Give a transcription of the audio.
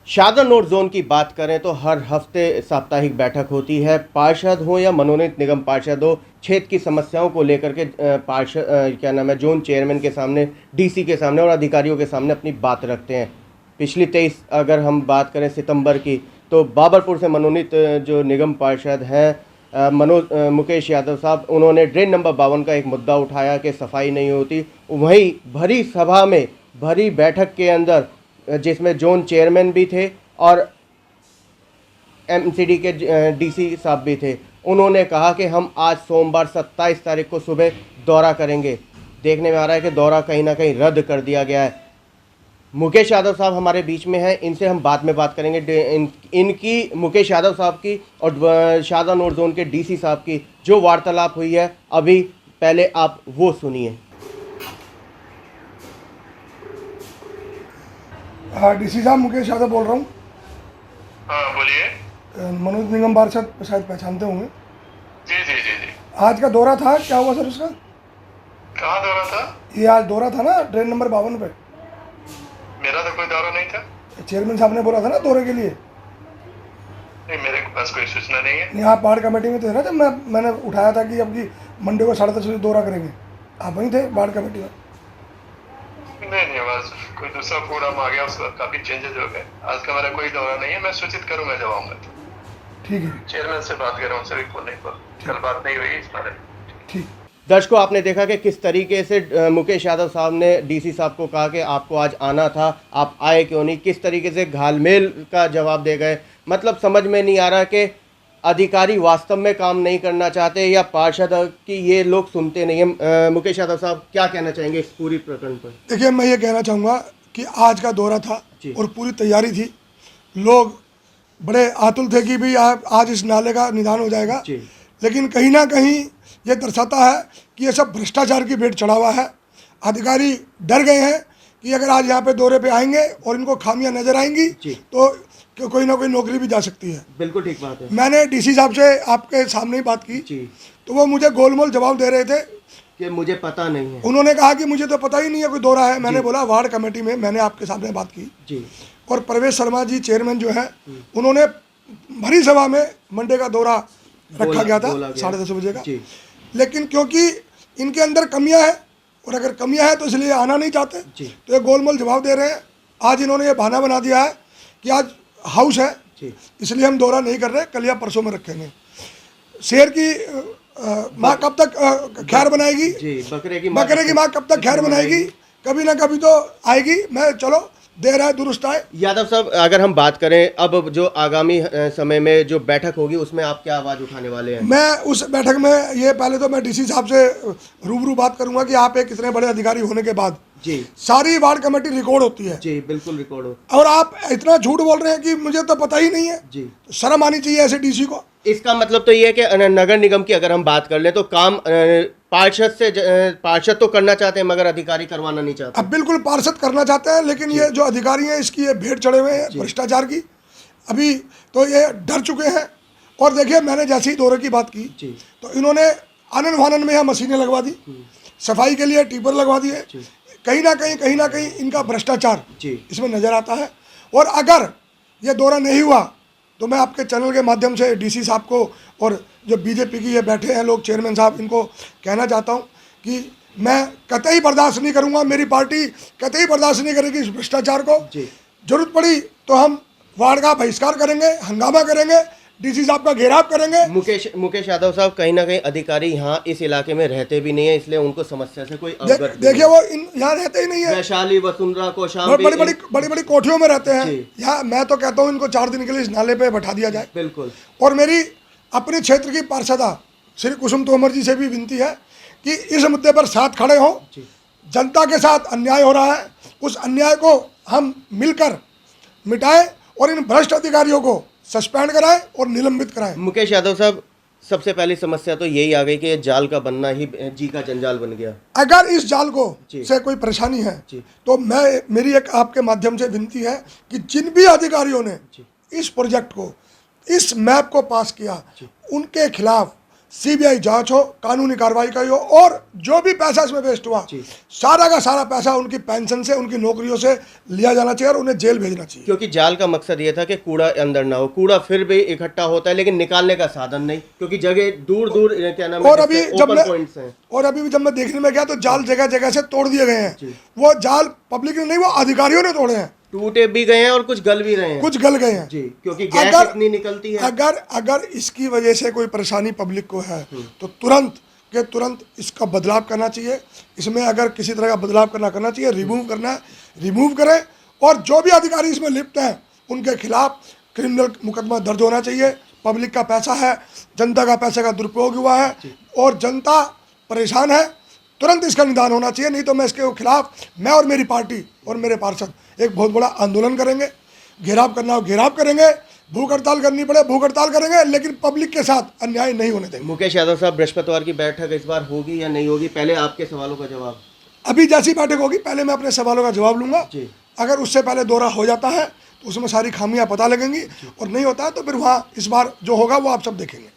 शादा note zone की बात करें तो हर हफ्ते साप्ताहिक बैठक होती है। पार्षद हो या मनोनीत निगम पार्षद हो, क्षेत्र की समस्याओं को लेकर के पार्षद क्या नाम है जोन चेयरमैन के सामने, डीसी के सामने और अधिकारियों के सामने अपनी बात रखते हैं। पिछली 23 अगर हम बात करें सितंबर की, तो बाबरपुर से मनोनीत जो निगम पार्षद हैं मुकेश यादव साहब, उन्होंने ड्रेन नंबर 52 का एक मुद्दा उठाया कि सफाई नहीं होती। वहीं भरी सभा में, भरी बैठक के अंदर जिसमें जोन चेयरमैन भी थे और एमसीडी के डीसी साहब भी थे, उन्होंने कहा कि हम आज सोमवार 27 तारीख को सुबह दौरा करेंगे। देखने में आ रहा है कि दौरा कहीं ना कहीं रद्द कर दिया गया है। मुकेश यादव साहब हमारे बीच में हैं, इनसे हम बाद में बात करेंगे। इनकी मुकेश यादव साहब की और शादा नोट जोन के डीसी साहब की जो वार्तालाप हुई है, अभी पहले आप वो सुनिए। हाँ, डीसी साहब मुकेश यादव बोल रहा हूँ। हाँ बोलिए। मनोज निगम पार्षद शायद पहचानते होंगे। जी जी जी जी। आज का दौरा था, क्या हुआ सर उसका? कहाँ दौरा था? ये आज दौरा था ना ड्रेन नंबर 52 पे। मेरा तो कोई दौरा नहीं था। चेयरमैन साहब ने बोला था ना दौरे के लिए। नहीं, मेरे पास कोई सूचना नहीं है। नहीं, आप वार्ड कमेटी में थे ना जब मैंने उठाया था कि अब की मंडे को 10:30 बजे दौरा करेंगे, आप वहीं थे वार्ड कमेटी में? नहीं, बस कोई दूसरा प्रोग्राम आ गया, उसका काफी चेंजेस हो गए। आज का मेरा कोई दौरा नहीं है। मैं सूचित करूंगा जब आऊंगा तो। ठीक है, चेयरमैन से बात कर रहा हूँ, सर फोन नहीं पर कल बात नहीं हुई इस बारे में। ठीक। दर्शकों, आपने देखा कि किस तरीके से मुकेश यादव साहब ने डीसी साहब को कहा कि आपको आज आना था, आप आए क्यों नहीं। किस तरीके से घालमेल का जवाब दे गए। मतलब समझ में नहीं आ रहा कि अधिकारी वास्तव में काम नहीं करना चाहते या पार्षद की ये लोग सुनते नहीं हैं। मुकेश यादव साहब क्या कहना चाहेंगे इस पूरी प्रकरण पर? देखिए, मैं ये कहना चाहूँगा कि आज का दौरा था और पूरी तैयारी थी। लोग बड़े आतुर थे कि भाई आज इस नाले का निदान हो जाएगा, लेकिन कहीं ना कहीं ये दर्शाता है कि ये सब भ्रष्टाचार की भेंट चढ़ा हुआ है। अधिकारी डर गए हैं कि अगर आज यहाँ पे दौरे पे आएंगे और इनको खामियां नजर आएंगी तो कोई ना कोई नौकरी भी जा सकती है। बिल्कुल ठीक बात है। मैंने डीसी साहब से आपके सामने ही बात की, तो वो मुझे गोलमोल जवाब दे रहे थे कि मुझे पता नहीं है। उन्होंने कहा कि मुझे तो पता ही नहीं है कोई दौरा है। मैंने बोला वार्ड कमेटी में मैंने आपके सामने बात की और प्रवेश शर्मा जी चेयरमैन जो है, उन्होंने भरी सभा में मंडे का दौरा रखा गया था 10:30 बजे का, लेकिन क्योंकि इनके अंदर कमियां हैं और अगर कमियां हैं तो इसलिए आना नहीं चाहते, तो ये गोलमोल जवाब दे रहे हैं। आज इन्होंने ये बहाना बना दिया है कि आज हाउस है इसलिए हम दौरा नहीं कर रहे, कल या परसों में रखेंगे। शेर की माँ कब तक खैर बनाएगी? बकरे की माँ कब तक खैर बनाएगी? कभी ना कभी तो आएगी। मैं चलो देर है दुरुस्त आए। यादव साहब, अगर हम बात करें अब जो आगामी समय में जो बैठक होगी उसमें आप क्या आवाज उठाने वाले हैं? मैं उस बैठक में ये पहले तो मैं डीसी साहब से रूबरू बात करूंगा कि आप एक इतने बड़े अधिकारी होने के बाद सारी वार्ड कमेटी रिकॉर्ड होती है। बिल्कुल रिकॉर्ड हो। और आप इतना झूठ बोल रहे हैं कि मुझे तो पता ही नहीं है। तो शर्म आनी चाहिए ऐसे डीसी को। इसका मतलब तो ये है कि नगर निगम की अगर हम बात कर लें तो काम पार्षद तो करना चाहते हैं मगर अधिकारी करवाना नहीं चाहते। अब बिल्कुल पार्षद करना चाहते हैं, लेकिन ये जो अधिकारी हैं इसकी ये भेंट चढ़े हुए हैं भ्रष्टाचार की। अभी तो ये डर चुके हैं। और देखिए, मैंने जैसे ही दौरे की बात की तो इन्होंने आनन फानन में यहाँ मशीनें लगवा दी, सफाई के लिए टीपर लगवा दिए। कहीं ना कहीं इनका भ्रष्टाचार इसमें नजर आता है। और अगर ये दौरा नहीं हुआ तो मैं आपके चैनल के माध्यम से डीसी साहब को और जो बीजेपी की ये बैठे हैं लोग, चेयरमैन साहब, इनको कहना चाहता हूँ कि मैं कतई बर्दाश्त नहीं करूँगा, मेरी पार्टी कतई बर्दाश्त नहीं करेगी इस भ्रष्टाचार को। जरूरत पड़ी तो हम वार्ड का बहिष्कार करेंगे, हंगामा करेंगे, डीसी साहब का घेराव करेंगे। मुकेश यादव साहब, कहीं ना कहीं अधिकारी यहाँ इस इलाके में रहते भी नहीं है, इसलिए उनको समस्या से कोई अवगत देखिए वो यहाँ रहते ही नहीं है। वैशाली, वसुंधरा, कोशाम्बी बड़ी बड़ी कोठियों में रहते हैं। यहाँ मैं तो कहता हूँ इनको 4 दिन के लिए इस नाले पे बैठा दिया जाए। बिल्कुल। और मेरी अपने क्षेत्र की पार्षदा श्री कुसुम तोमर जी से भी विनती है कि इस मुद्दे पर साथ खड़े हों। जनता के साथ अन्याय हो रहा है, उस अन्याय को हम मिलकर मिटाएं और इन भ्रष्ट अधिकारियों को सस्पेंड कराएं और निलंबित कराएं। मुकेश यादव साहब, सबसे पहली समस्या तो यही आ गई कि जाल का बनना ही जी का जंजाल बन गया। अगर इस जाल को से कोई परेशानी है तो मेरी एक आपके माध्यम से विनती है कि जिन भी अधिकारियों ने इस प्रोजेक्ट को, इस मैप को पास किया, उनके खिलाफ सीबीआई जांच हो, कानूनी कार्रवाई की हो, और जो भी पैसा इसमें वेस्ट हुआ सारा का सारा पैसा उनकी पेंशन से, उनकी नौकरियों से लिया जाना चाहिए और उन्हें जेल भेजना चाहिए। क्योंकि जाल का मकसद ये था कि कूड़ा अंदर ना हो, कूड़ा फिर भी इकट्ठा होता है लेकिन निकालने का साधन नहीं, क्योंकि जगह दूर दूर क्या नाम है, और अभी जब ओपन पॉइंट्स हैं। और अभी जब मैं देखने में गया तो जाल जगह जगह से तोड़ दिए गए हैं। वो जाल पब्लिक ने नहीं, वो अधिकारियों ने तोड़े हैं। टूटे भी गए हैं और कुछ गल भी रहे हैं। कुछ गल गए हैं जी, क्योंकि गैस इतनी निकलती है। अगर इसकी वजह से कोई परेशानी पब्लिक को है तो तुरंत इसका बदलाव करना चाहिए। इसमें अगर किसी तरह का बदलाव करना चाहिए, रिमूव करें, और जो भी अधिकारी इसमें लिप्त हैं उनके खिलाफ क्रिमिनल मुकदमा दर्ज होना चाहिए। पब्लिक का पैसा है, जनता का पैसे का दुरुपयोग हुआ है और जनता परेशान है, तुरंत इसका निदान होना चाहिए। नहीं तो मैं इसके खिलाफ, मैं और मेरी पार्टी और मेरे पार्षद एक बहुत बड़ा आंदोलन करेंगे। घेराव करना हो घेराव करेंगे, भूख हड़ताल करनी पड़े भूख हड़ताल करेंगे, लेकिन पब्लिक के साथ अन्याय नहीं होने देंगे। मुकेश यादव साहब, बृहस्पतिवार की बैठक इस बार होगी या नहीं होगी? पहले आपके सवालों का जवाब। अभी जैसी बैठक होगी पहले मैं अपने सवालों का जवाब लूंगा। अगर उससे पहले दौरा हो जाता है तो उसमें सारी खामियां पता लगेंगी, और नहीं होता है तो फिर वहाँ इस बार जो होगा वो आप सब देखेंगे।